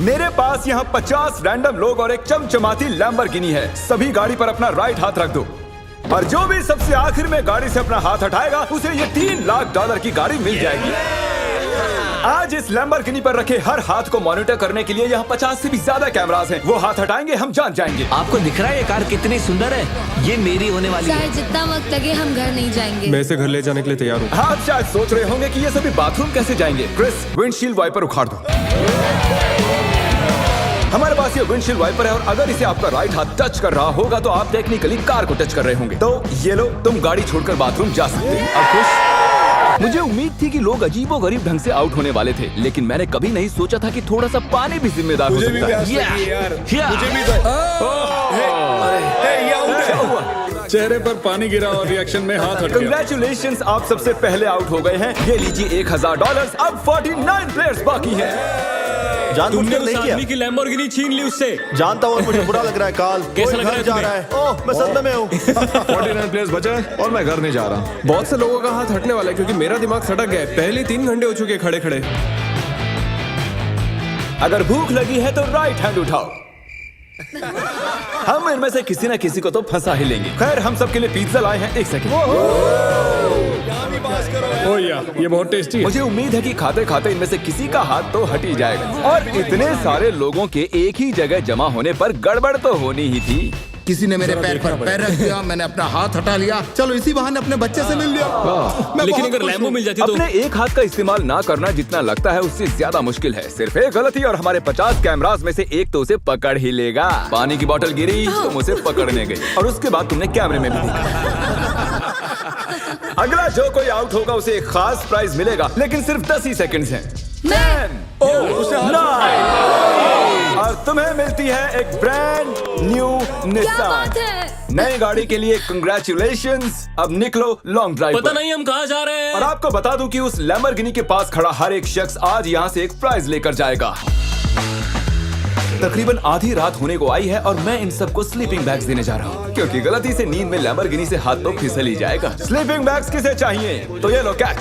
मेरे पास यहाँ 50 रैंडम लोग और एक चमचमाती लैम्बोर्गिनी है। सभी गाड़ी पर अपना राइट हाथ रख दो और जो भी सबसे आखिर में गाड़ी से अपना हाथ हटाएगा उसे ये $3 लाख की गाड़ी मिल जाएगी। आज इस लैम्बोर्गिनी पर रखे हर हाथ को मॉनिटर करने के लिए यहाँ 50 से भी ज्यादा कैमरास हैं। वो हाथ हटाएंगे हम जान जाएंगे। आपको दिख रहा है ये कार कितनी सुंदर है? ये मेरी होने वाली है। चाहे जितना वक्त लगे हम घर नहीं जाएंगे। मैं इसे घर ले जाने के लिए तैयार हूँ। आप शायद सोच रहे होंगे कि ये सभी बाथरूम कैसे जाएंगे। क्रिस, विंडशील्ड वाइपर उखाड़ दो। हमारे पास ये विंडशील्ड वाइपर है और अगर इसे आपका राइट हाथ टच कर रहा होगा तो आप टेक्निकली कार को टच कर रहे होंगे। तो ये लो, तुम गाड़ी छोड़कर बाथरूम जा सकते हैं। अब खुश? मुझे उम्मीद थी कि लोग अजीबोगरीब ढंग से आउट होने वाले थे, लेकिन मैंने कभी नहीं सोचा था कि थोड़ा सा पानी भी जिम्मेदार हो सकता है। चेहरे पर पानी गिरा और रिएक्शन में हाथ हट गया। कंग्रेचुलेशंस, आप सबसे पहले आउट हो गए हैं। ये लीजिए $1000। अब 49 प्लेयर्स बाकी हैं। तुमने उस आदमी की लैम्बोर्गिनी छीन ली उससे। जानता हूँ, मुझे बुरा लग रहा है। काल कैसा लग रहा है जा रहा है। ओह, मैं सदमे में हूँ। 49 प्लेयर्स बचे हैं और मैं घर नहीं जा रहा। बहुत से लोगों का हाथ हटने वाला है क्योंकि मेरा दिमाग सटक गया है। पहले 3 घंटे हो चुके खड़े खड़े। अगर भूख लगी है तो राइट हैंड उठाओ। हम इनमें से किसी न किसी को तो फंसा ही लेंगे। खैर, हम सबके लिए पिज्जा लाए हैं। 1 सेकंड। ओह यार, ये बहुत टेस्टी है। मुझे उम्मीद है कि खाते खाते इनमें से किसी का हाथ तो हट ही जाएगा। और इतने सारे लोगों के एक ही जगह जमा होने पर गड़बड़ तो होनी ही थी। किसी ने मेरे पैर पर पैर रख दिया, मैंने अपना हाथ हटा लिया। चलो इसी बहाने अपने बच्चे से मिल लिया। लेकिन अगर लैम्बो मिल जाती तो अपने एक हाथ का इस्तेमाल ना करना जितना लगता है उससे ज्यादा मुश्किल है। सिर्फ एक गलती और हमारे 50 कैमरास में से एक तो उसे पकड़ ही लेगा। पानी की बोतल गिरी, तुम उसे पकड़ने गई और उसके बाद तुमने कैमरे में भी देखा। अगला जो कोई आउट होगा उसे एक खास प्राइज मिलेगा, लेकिन सिर्फ 10 ही सेकंड्स हैं। 10, 9 और तुम्हें मिलती है एक ब्रांड न्यू निसान। नई गाड़ी के लिए कंग्रेचुलेशंस। अब निकलो लॉन्ग ड्राइव पता पर। नहीं हम कहाँ जा रहे हैं। और आपको बता दूं कि उस लैम्बोर्गिनी के पास खड़ा हर एक शख्स आज यहाँ से एक प्राइज लेकर जाएगा। तकरीबन आधी रात होने को आई है और मैं इन सबको स्लीपिंग बैग्स देने जा रहा हूँ, क्योंकि गलती से नींद में लैम्बोर्गिनी से हाथ तो फिसल ही जाएगा। स्लीपिंग बैग्स किसे चाहिए? तो ये लो कैच।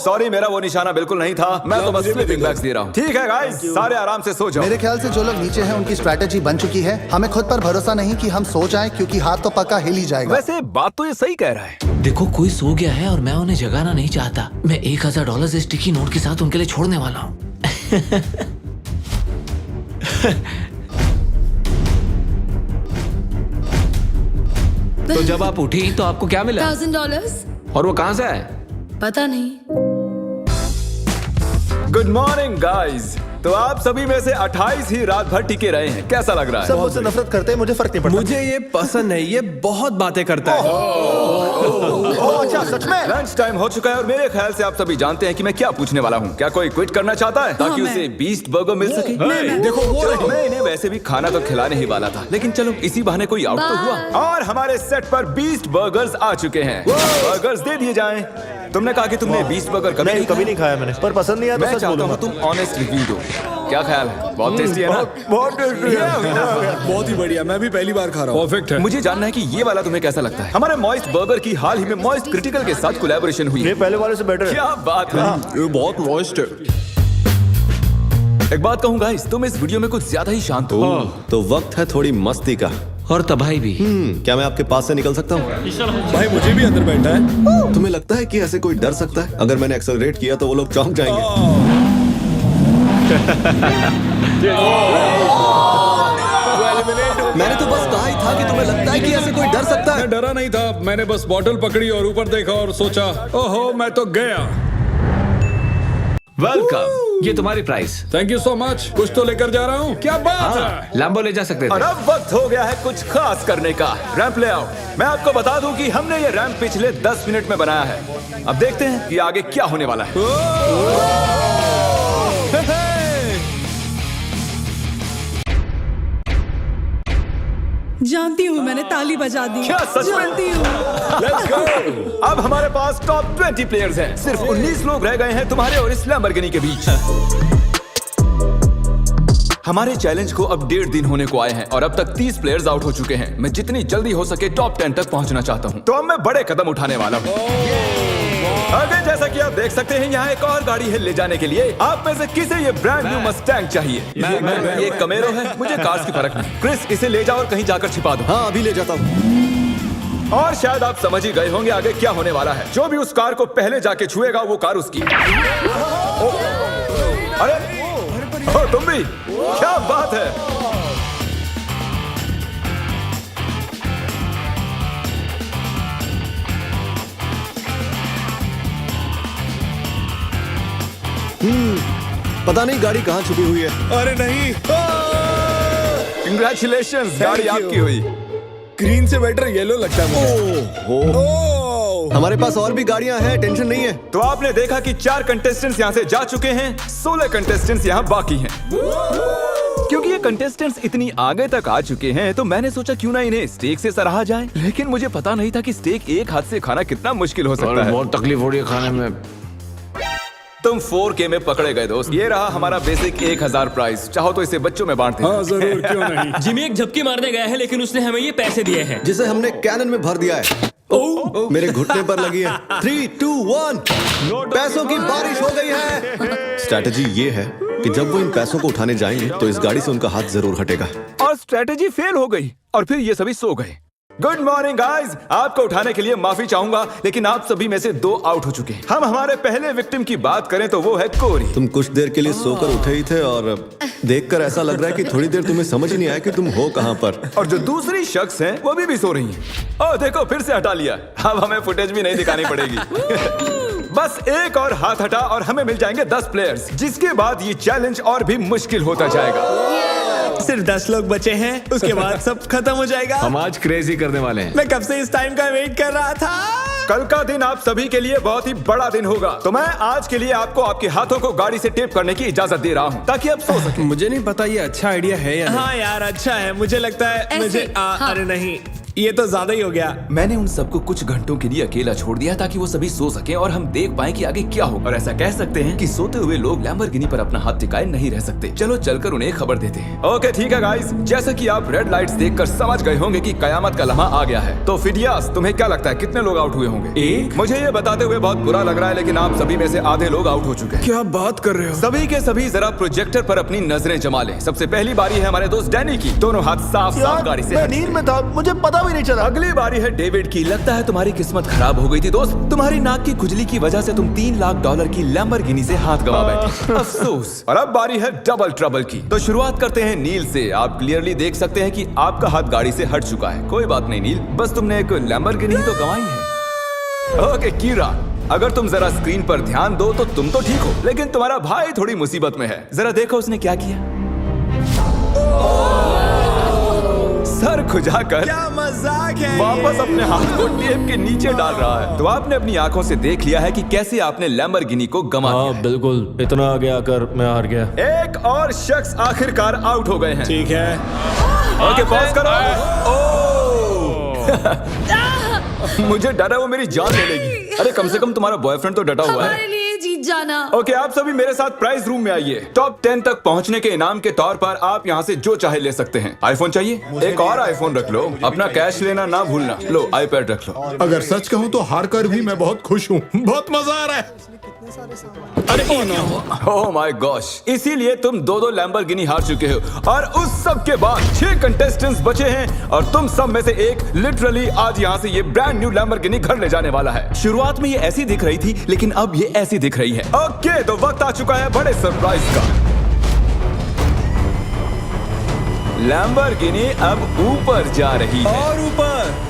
सॉरी, मेरा वो निशाना बिल्कुल नहीं था। मैं तो बस स्लीपिंग बैग्स दे रहा हूँ। ठीक है गाइस, सारे आराम से सो जाओ। मेरे ख्याल से जो लोग नीचे हैं उनकी स्ट्रैटेजी बन चुकी है। हमें खुद पर भरोसा नहीं कि हम सो जाएं, क्योंकि हाथ तो पक्का हिल ही जाएगा। वैसे बात तो ये सही कह रहा है। देखो, कोई सो गया है और मैं उन्हें जगाना नहीं चाहता। मैं $1000 स्टिकी नोट के साथ उनके लिए छोड़ने वाला हूँ। तो जब आप उठी तो आपको क्या मिला? $1000। और वो कहाँ से आए? पता नहीं। Good morning guys. तो आप सभी में से 28 ही रात भर टिके रहे हैं। कैसा लग रहा है? सब मुझसे नफरत करते हैं, मुझे फर्क नहीं पड़ता। मुझे ये पसंद है। ये बहुत बातें करता है। ओह, अच्छा, सच में? लंच टाइम हो चुका है और मेरे ख्याल से आप सभी जानते हैं कि मैं क्या पूछने वाला हूँ। क्या कोई क्विट करना चाहता है ताकि उसे बीस्ट बर्गर मिल सके? देखो वो रही। मैं इन्हें वैसे भी खाना तो खिलाने ही वाला था, लेकिन चलो इसी बहाने कोई आउट तो हुआ। और हमारे सेट पर बीस्ट बर्गर्स आ चुके हैं। बर्गर्स दे दिए जाएं। तुमने कहा कि तुमने बीस्ट बर्गर कभी नहीं खाया मैंने, पर पसंद नहीं आया तो मैं सच चाहता बोलूंगा। हूँ तुम ऑनेस्ट रिव्यू दो। क्या ख्याल है? बहुत टेस्टी है ना? बहुत टेस्टी है। बहुत ही बढ़िया, मैं भी पहली बार खा रहा हूँ। परफेक्ट है। मुझे जानना है कि ये वाला तुम्हें कैसा लगता है। हमारे मॉइस्ट बर्गर की हाल ही में मॉइस्ट क्रिटिकल के साथ कोलैबोरेशन हुई ये है। पहले वाले से बेटर है। क्या बात है। ये बहुत मॉइस्ट है। एक बात कहूँ गाइस, तुम इस वीडियो में कुछ ज्यादा ही शांत हो। तो वक्त है थोड़ी मस्ती का। और तबाही भी। क्या मैं आपके पास से निकल सकता हूँ? भाई मुझे भी अंदर बैठा है। तुम्हें लगता है कि ऐसे कोई डर सकता है? अगर मैंने एक्सेलरेट किया तो वो लोग चौंक जाएंगे। मैंने तो बस कहा ही था कि तुम्हें लगता है कि ऐसे कोई डर सकता है। मैं डरा नहीं था। मैंने बस बॉटल पकड़ी और ऊपर देखा और सोचा, ओहो मैं तो गया। वेलकम, ये तुम्हारी price. Thank you so much. कुछ तो लेकर जा रहा हूँ। क्या बात है? लैम्बो ले जा सकते और थे। अब वक्त हो गया है कुछ खास करने का। रैंप ले आओ। मैं आपको बता दूं कि हमने ये रैंप पिछले 10 मिनट में बनाया है। अब देखते हैं कि आगे क्या होने वाला है। जानती हूँ, मैंने ताली बजा दी। क्या सच में? जानती हूँ। Let's go! अब हमारे पास टॉप 20 प्लेयर्स हैं। सिर्फ 19 लोग रह गए हैं तुम्हारे और इस लैम्बोर्गिनी के बीच। हमारे चैलेंज को अब 1.5 दिन होने को आए हैं और अब तक 30 प्लेयर्स आउट हो चुके हैं। मैं जितनी जल्दी हो सके टॉप 10 तक पहुंचना चाहता हूं। तो अब मैं बड़े कदम उठाने वाला हूं। आगे जैसा कि आप देख सकते हैं यहाँ एक और गाड़ी है ले जाने के लिए। आप में से किसे ये ब्रांड न्यू मस्टैंग चाहिए? ये कमेरो है, मुझे कार्स की फर्क नहीं। क्रिस, इसे ले जाओ और कहीं जाकर छिपा दो। हाँ अभी ले जाता हूँ। और शायद आप समझ ही गए होंगे आगे क्या होने वाला है। जो भी उस कार को पहले जाके छुएगा वो कार उसकी। अरे तुम भी, क्या बात है। पता नहीं गाड़ी कहाँ छुपी हुई है। अरे नहीं, कंग्रेचुलेशंस, गाड़ी आपकी हुई। ग्रीन से बेटर येलो लगता है मुझे। हमारे पास और भी गाड़ियां हैं, टेंशन नहीं है। तो आपने देखा कि 4 कंटेस्टेंट्स यहाँ से जा चुके हैं, 16 कंटेस्टेंट्स यहाँ बाकी हैं। क्योंकि ये कंटेस्टेंट्स इतनी आगे तक आ चुके हैं तो मैंने सोचा क्यों ना इन्हें स्टेक से सराहा जाए। लेकिन मुझे पता नहीं था कि स्टेक एक हाथ से खाना कितना मुश्किल हो सकता है। बहुत तकलीफ हो रही है खाने में। तुम 4K में पकड़े गए दोस्त। ये रहा हमारा बेसिक 1000 प्राइस। चाहो तो इसे बच्चों में बांट दें। हाँ जरूर, क्यों नहीं। जिमी एक झपकी मारने गया है लेकिन उसने हमें ये पैसे दिए हैं जिसे हमने कैनन में भर दिया है। मेरे घुटने पर लगी है। 3, 2, 1 पैसों की बारिश हो गई है। स्ट्रैटेजी ये है कि जब वो इन पैसों को उठाने जाएंगे तो इस गाड़ी से उनका हाथ जरूर हटेगा। और स्ट्रेटेजी फेल हो गई और फिर ये सभी सो गए। गुड मॉर्निंग गाइस, आपको उठाने के लिए माफी चाहूंगा लेकिन आप सभी में से 2 आउट हो चुके हैं। हम हमारे पहले विक्टिम की बात करें तो वो है कोरी। तुम कुछ देर के लिए सोकर उठे ही थे और देखकर ऐसा लग रहा है कि थोड़ी देर तुम्हें समझ ही नहीं आया कि तुम हो कहां पर। और जो दूसरी शख्स हैं वो भी सो रही हैं। ओह देखो, फिर से हटा लिया। अब हमें फुटेज भी नहीं दिखानी पड़ेगी। बस एक और हाथ हटा और हमें मिल जाएंगे 10 प्लेयर्स, जिसके बाद ये चैलेंज और भी मुश्किल होता जाएगा। सिर्फ 10 लोग बचे हैं, उसके बाद सब खत्म हो जाएगा। हम आज क्रेजी करने वाले हैं। मैं कब से इस टाइम का वेट कर रहा था। कल का दिन आप सभी के लिए बहुत ही बड़ा दिन होगा। तो मैं आज के लिए आपको आपके हाथों को गाड़ी से टेप करने की इजाजत दे रहा हूँ ताकि आप सो सकें। मुझे नहीं पता ये अच्छा आइडिया है या नहीं। हाँ यार, अच्छा है। मुझे लगता है ऐसे, मुझे हाँ। अरे नहीं, ये तो ज्यादा ही हो गया। मैंने उन सबको कुछ घंटों के लिए अकेला छोड़ दिया ताकि वो सभी सो सकें और हम देख पाएं कि आगे क्या हो। और ऐसा कह सकते हैं कि सोते हुए लोग लैम्बोर्गिनी पर अपना हाथ टिकाए नहीं रह सकते। चलो चलकर उन्हें खबर देते हैं। ओके ठीक है गाइस, जैसा कि आप रेड लाइट्स देखकर समझ गए होंगे कि कयामत का लम्हा आ गया है। तो फिडियास, तुम्हें क्या लगता है कितने लोग आउट हुए होंगे? 1। मुझे ये बताते हुए बहुत बुरा लग रहा है लेकिन आप सभी में से आधे लोग आउट हो चुके हैं। क्या बात कर रहे हो? सभी के सभी जरा प्रोजेक्टर पर अपनी नजरें जमा लें। सबसे पहली बारी है हमारे दोस्त डैनी की। दोनों हाथ साफ साफ गाड़ी से मैं हट। नींद में था, मुझे पता भी नहीं चला। अगली बारी है डेविड की। लगता है तुम्हारी किस्मत खराब हो गई थी दोस्त। तुम्हारी नाक की खुजली की वजह से तुम $3 लाख की लैम्बोर्गिनी से हाथ गवा बैठे। अफसोस। और अब बारी है डबल ट्रबल की। तो शुरुआत करते हैं नील से। आप क्लियरली देख सकते हैं कि आपका हाथ गाड़ी से हट चुका है। कोई बात नहीं नील, बस तुमने एक लैम्बोर्गिनी तो गंवाई है। ओके कीरा, अगर तुम जरा स्क्रीन पर ध्यान दो तो तुम तो ठीक हो लेकिन तुम्हारा भाई थोड़ी मुसीबत में है। जरा देखो उसने क्या किया। सर खुजाकर क्या मजाक है। वापस अपने हाथ को टेप के नीचे डाल रहा है। तो आपने अपनी आंखों से देख लिया है कि कैसे आपने लैम्बोर्गिनी को गंवा दिया है। बिल्कुल, इतना आगे आकर मैं हार गया। एक और शख्स आखिरकार आउट हो गए हैं। ठीक है। ओके पॉज करो। मुझे डर है वो मेरी जान ले लेगी। अरे कम से कम तुम्हारा बॉयफ्रेंड तो डटा हुआ हमारे है। लिए जीत जाना। ओके आप सभी मेरे साथ प्राइज रूम में आइए। टॉप 10 तक पहुंचने के इनाम के तौर पर आप यहाँ से जो चाहे ले सकते हैं। आईफोन चाहिए? एक और आईफोन रख लो। अपना कैश लेना ना भूलना। लो आईपैड रख लो। अगर सच कहूँ तो हार कर भी मैं बहुत खुश हूँ। बहुत मजा आ रहा है। ओह माय गॉश, इसीलिए तुम 2-2 लैम्बोर्गिनी हार चुके हो और उस सब के बाद 6 कंटेस्टेंट्स बचे हैं और तुम सब में से एक लिटरली आज यहाँ से ये ब्रांड न्यू लैम्बोर्गिनी घर ले जाने वाला है। शुरुआत में ये ऐसी दिख रही थी लेकिन अब ये ऐसी दिख रही है। ओके तो वक्त आ चुका है बड़े सरप्राइज का। लैम्बोर्गिनी अब ऊपर जा रही है। और ऊपर।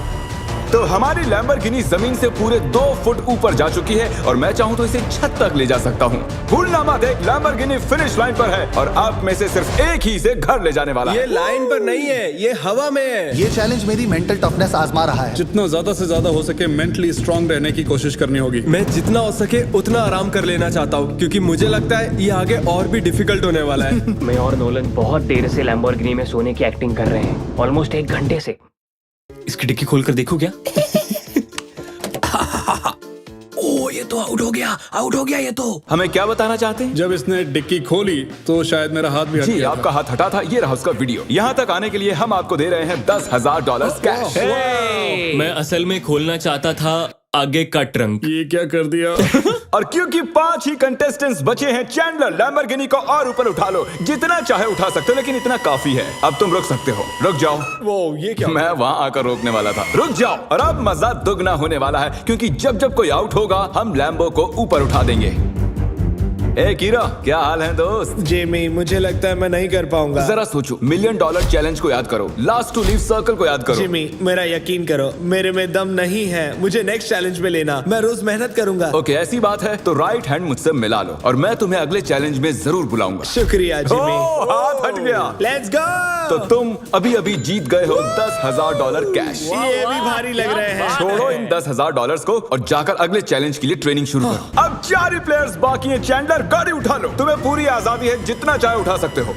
तो हमारी लैम्बोर्गिनी जमीन से पूरे 2 फुट ऊपर जा चुकी है और मैं चाहूँ तो इसे छत तक ले जा सकता हूँ। भूलना मत, एक लैम्बोर्गिनी फिनिश लाइन पर है और आप में से सिर्फ एक ही इसे घर ले जाने वाला है। ये लाइन पर नहीं है, ये हवा में है। ये चैलेंज मेरी मेंटल टफनेस आजमा रहा है। जितना ज्यादा से ज्यादा हो सके मेंटली स्ट्रांग रहने की कोशिश करनी होगी। मैं जितना हो सके उतना आराम कर लेना चाहता हूँ क्योंकि मुझे लगता है ये आगे और भी डिफिकल्ट होने वाला है। मैं और नोलन बहुत देर से लैम्बोर्गिनी में सोने की एक्टिंग कर रहे हैं, ऑलमोस्ट 1 घंटे से। इसकी डिक्की खोलकर देखो क्या। ओ ये तो आउट हो गया ये तो। हमें क्या बताना चाहते हैं? जब इसने डिक्की खोली तो शायद मेरा हाथ भी हट जी गया आपका हाथ हटा था। ये रहा उसका वीडियो। यहाँ तक आने के लिए हम आपको दे रहे हैं $10,000 कैश। मैं असल में खोलना चाहता था आगे का ट्रंक। ये क्या कर दिया? और क्योंकि 5 ही कंटेस्टेंट्स बचे हैं, चैंडलर लैम्बोर्गिनी को और ऊपर उठा लो। जितना चाहे उठा सकते हो, लेकिन इतना काफी है। अब तुम रुक सकते हो। रुक जाओ। वो ये क्या? मैं वहाँ आकर रोकने वाला था। रुक जाओ। और अब मजा दुगना होने वाला है, क्योंकि जब जब कोई आउट होगा हम लैम्बो को ऊपर उठा देंगे। ए कीरा, क्या हाल है दोस्त? जेमी, मुझे लगता है मैं नहीं कर पाऊंगा। जरा सोचो, $1 मिलियन चैलेंज को याद करो, लास्ट टू लीव सर्कल को याद करो। जिमी, मेरा यकीन करो, मेरे में दम नहीं है। मुझे नेक्स्ट चैलेंज में लेना। मैं रोज मेहनत करूंगा। ओके, ऐसी बात है तो राइट हैंड मुझसे मिला लो और मैं तुम्हें अगले चैलेंज में जरूर बुलाऊंगा। शुक्रिया जिमी। हाथ हट गया। Let's go. तो तुम अभी अभी जीत गए हो $10,000 कैश। ये भी भारी लग रहे हैं। छोड़ो इन $10,000 को और जाकर अगले चैलेंज के लिए ट्रेनिंग शुरू करो। अब 4 ही प्लेयर्स बाकी हैं। चैंडलर, गाड़ी उठा लो। तुम्हें पूरी आजादी है, जितना चाहे उठा सकते हो।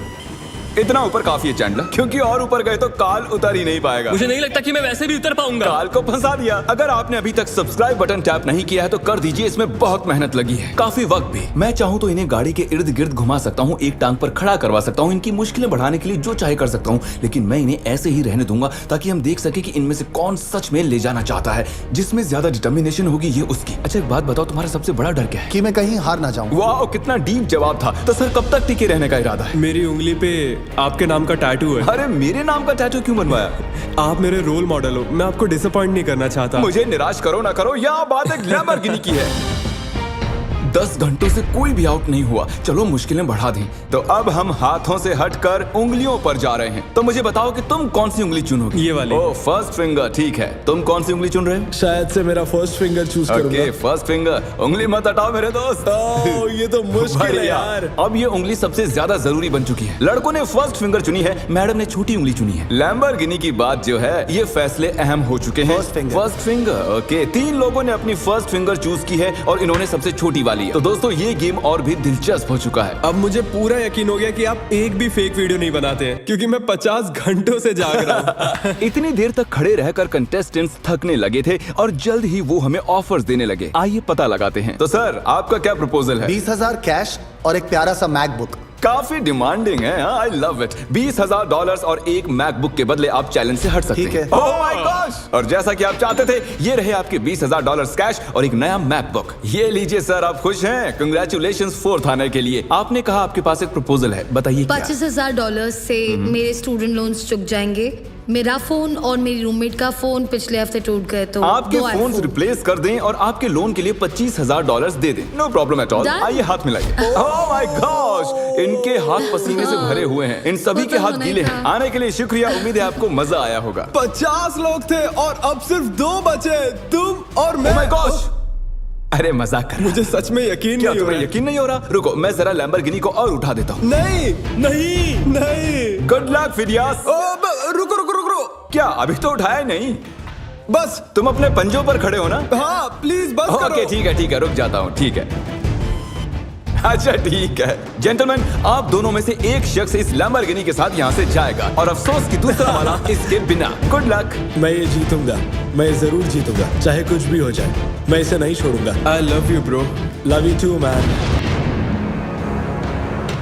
इतना ऊपर काफी है चैंडलर, क्योंकि और ऊपर गए तो काल उतर ही नहीं पाएगा। मुझे नहीं लगता कि मैं वैसे भी उतर पाऊंगा। काल को फंसा दिया। अगर आपने अभी तक सब्सक्राइब बटन टैप नहीं किया है तो कर दीजिए, इसमें बहुत मेहनत लगी है, काफी वक्त भी। मैं चाहूँ तो इन्हें गाड़ी के इर्द गिर्द घुमा सकता हूँ, एक टांग पर खड़ा करवा सकता हूँ, इनकी मुश्किलें बढ़ाने के लिए जो चाहे कर सकता हूँ, लेकिन मैं इन्हें ऐसे ही रहने दूंगा ताकि हम देख सके कि इनमें से कौन सच में ले जाना चाहता है। जिसमें ज्यादा डिटर्मिनेशन होगी ये उसकी। अच्छा एक बात बताओ, तुम्हारा सबसे बड़ा डर क्या है? कि मैं कहीं हार ना जाऊं। वाह, कितना डीप जवाब था। तो सर कब तक टिके रहने का इरादा है? मेरी उंगली पे आपके नाम का टैटू है। अरे मेरे नाम का टैटू क्यों बनवाया? आप मेरे रोल मॉडल हो, मैं आपको डिसअपॉइंट नहीं करना चाहता। मुझे निराश करो ना करो, यह बात एक लैम्बोर्गिनी की है। 10 घंटों से कोई भी आउट नहीं हुआ। चलो मुश्किलें बढ़ा दें। तो अब हम हाथों से हटकर उंगलियों पर जा रहे हैं। तो मुझे बताओ कि तुम कौन सी उंगली चुनोगे? ये वाली। ओह, फर्स्ट फिंगर, ठीक है। तुम कौन सी उंगली चुन रहे हो? शायद से मेरा फर्स्ट फिंगर चूज ओके, करूंगा। First finger. उंगली मत हटाओ मेरे दोस्त। ओह, ये तो मुश्किल है बढ़िया। यार। अब ये उंगली सबसे ज्यादा जरूरी बन चुकी है। लड़कों ने फर्स्ट फिंगर चुनी है, मैडम ने छोटी उंगली चुनी है। लैम्बोर्गिनी की बात जो है, ये फैसले अहम हो चुके हैं। First finger, okay. 3 लोगों ने अपनी फर्स्ट फिंगर चूज की है और इन्होंने सबसे छोटी वाली है। तो दोस्तों ये गेम और भी दिलचस्प हो चुका है। अब मुझे पूरा यकीन हो गया कि आप एक भी फेक वीडियो नहीं बनाते हैं, क्योंकि मैं 50 घंटों से जाग रहा हूँ। इतनी देर तक खड़े रहकर कंटेस्टेंट्स थकने लगे थे और जल्द ही वो हमें ऑफर्स देने लगे। आइए पता लगाते हैं। तो सर आपका क्या प्रपोजल है? 20,000 कैश और एक प्यारा सा मैकबुक। काफी डिमांडिंग है। I love it. $20,000 और एक मैकबुक के बदले आप चैलेंज से हट सकते ठीक हैं। है। Oh my gosh! और जैसा कि आप चाहते थे, ये रहे आपके $20,000 कैश और एक नया मैकबुक। ये लीजिए सर, आप खुश हैं? कंग्रेचुलेशंस 4th आने के लिए। आपने कहा आपके पास एक प्रपोजल है, बताइए क्या? $25,000 से मेरे स्टूडेंट लोन्स चुक जाएंगे। मेरा फोन और मेरी रूममेट का फोन पिछले हफ्ते टूट गए, तो आपके 2 फोन iPhone। रिप्लेस कर दें और आपके लोन के लिए $25,000 दे दें। No problem at all. Done? आइए हाथ मिलाइए। Oh my gosh! इनके हाथ पसीने से भरे हुए हैं। इन सभी वो के तो हाथ होना गीले ही हैं। था। आने के लिए शुक्रिया। उम्मीद है आपको मजा आया होगा। 50 लोग थे और अब सिर्फ 2 बचे, तुम और मैं। Oh my gosh! अरे मजाक कर रहा। मुझे सच में यकीन क्या नहीं हो तुम्हें रहा। यकीन नहीं हो रहा? रुको, मैं जरा लैम्बोर्गिनी को और उठा देता हूँ। नहीं नहीं नहीं। Good luck Phidias. रुको रुको रुको। क्या अभी तो उठाया ही नहीं? बस। तुम अपने पंजों पर खड़े हो ना? हाँ प्लीज बस करो। ओके ठीक है, रुक जाता हूँ। ठीक है, अच्छा ठीक है। जेंटलमैन, आप दोनों में से एक शख्स इस लैम्बोर्गिनी के साथ यहाँ से जाएगा और अफसोस कि दूसरा वाला इसके बिना। Good luck. मैं ये जीतूंगा, मैं जरूर जीतूंगा, चाहे कुछ भी हो जाए। मैं इसे नहीं छोड़ूंगा। I love you bro. Love you too man.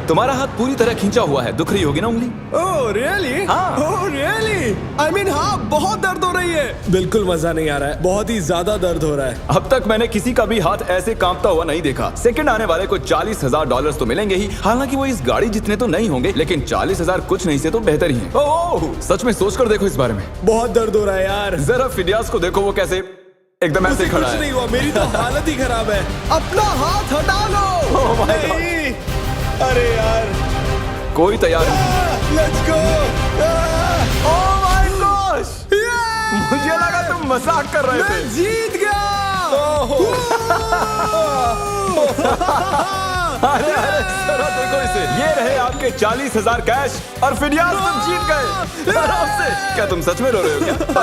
तुम्हारा हाथ पूरी तरह खींचा हुआ है, दुख रही होगी ना उंगली? Oh really? हाँ। Oh really? आई मीन हाँ, बहुत दर्द हो रही है। बिल्कुल मजा नहीं आ रहा है, बहुत ही ज्यादा दर्द हो रहा है। अब तक मैंने किसी का भी हाथ ऐसे कांपता हुआ नहीं देखा। सेकंड आने वाले को $40,000 तो मिलेंगे ही। हालांकि वो इस गाड़ी जितने तो नहीं होंगे, लेकिन 40,000 कुछ नहीं से तो बेहतर ही है। ओह, सच में सोचकर देखो इस बारे में। बहुत दर्द हो रहा है यार। जरा फिडियास को देखो, वो कैसे एकदम ऐसे खड़ा कुछ है। नहीं हुआ, मेरी तो हालत ही खराब है। अपना हाथ हटा लो। Oh my God! नहीं, अरे यार। कोई तैयार नहीं। Let's go. Oh my gosh! मुझे लगा तुम मजाक कर रहे थे। जीत गया। अरे जरा देखो इसे। ये रहे आपके 40,000 कैश और फिडियास तुम जीत गए आराम से। क्या तुम सच में रो रहे हो क्या?